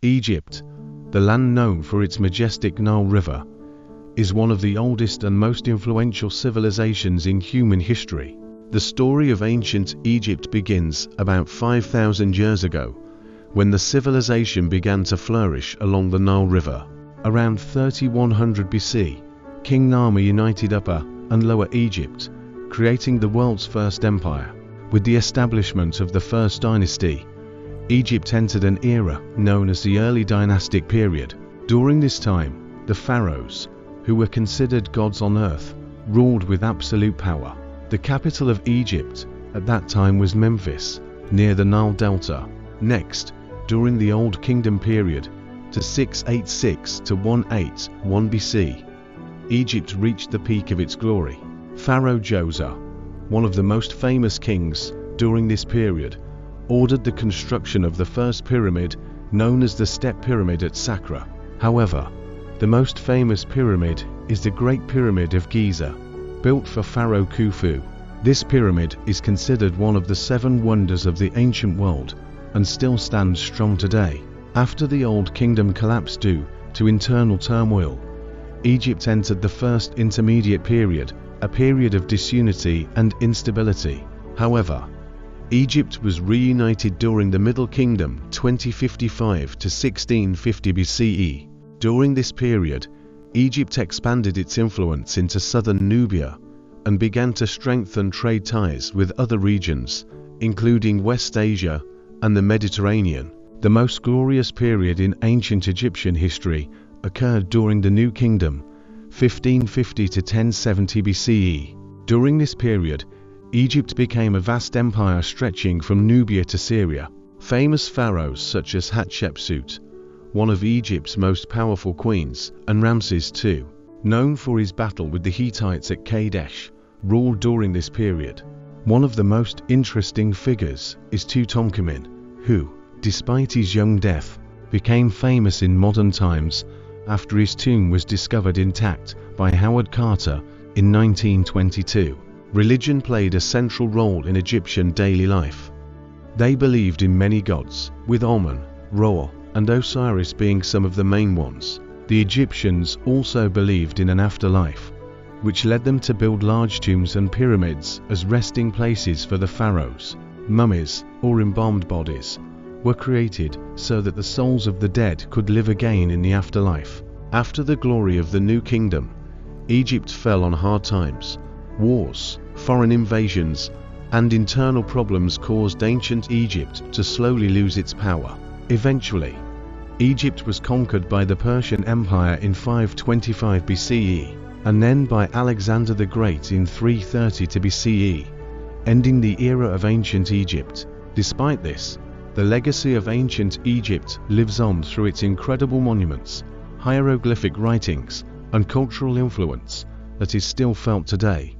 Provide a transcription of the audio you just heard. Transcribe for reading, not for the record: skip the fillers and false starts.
Egypt, the land known for its majestic Nile River, is one of the oldest and most influential civilizations in human history. The story of ancient Egypt begins about 5,000 years ago, when the civilization began to flourish along the Nile River. Around 3100 BC, King Narmer united Upper and Lower Egypt, creating the world's first empire. With the establishment of the First Dynasty, Egypt entered an era known as the Early Dynastic Period. During this time, the Pharaohs, who were considered gods on earth, ruled with absolute power. The capital of Egypt at that time was Memphis, near the Nile Delta. Next, during the Old Kingdom period, to 686 to 181 BC, Egypt reached the peak of its glory. Pharaoh Djoser, one of the most famous kings during this period, ordered the construction of the first pyramid, known as the Step Pyramid at Saqqara. However, the most famous pyramid is the Great Pyramid of Giza, built for Pharaoh Khufu. This pyramid is considered one of the 7 wonders of the ancient world and still stands strong today. After the Old Kingdom collapsed due to internal turmoil, Egypt entered the First Intermediate Period, a period of disunity and instability. However, Egypt was reunited during the Middle Kingdom 2055 to 1650 BCE. During this period, Egypt expanded its influence into southern Nubia and began to strengthen trade ties with other regions, including West Asia and the Mediterranean. The most glorious period in ancient Egyptian history occurred during the New Kingdom, 1550 to 1070 BCE. During this period, Egypt became a vast empire stretching from Nubia to Syria. Famous pharaohs such as Hatshepsut, one of Egypt's most powerful queens, and Ramses II, known for his battle with the Hittites at Kadesh, ruled during this period. One of the most interesting figures is Tutankhamun, who, despite his young death, became famous in modern times after his tomb was discovered intact by Howard Carter in 1922. Religion played a central role in Egyptian daily life. They believed in many gods, with Amun, Ra, and Osiris being some of the main ones. The Egyptians also believed in an afterlife, which led them to build large tombs and pyramids as resting places for the pharaohs. Mummies, or embalmed bodies, were created so that the souls of the dead could live again in the afterlife. After the glory of the New Kingdom, Egypt fell on hard times. Wars, foreign invasions, and internal problems caused ancient Egypt to slowly lose its power. Eventually, Egypt was conquered by the Persian Empire in 525 BCE, and then by Alexander the Great in 330 BCE, ending the era of ancient Egypt. Despite this, the legacy of ancient Egypt lives on through its incredible monuments, hieroglyphic writings, and cultural influence that is still felt today.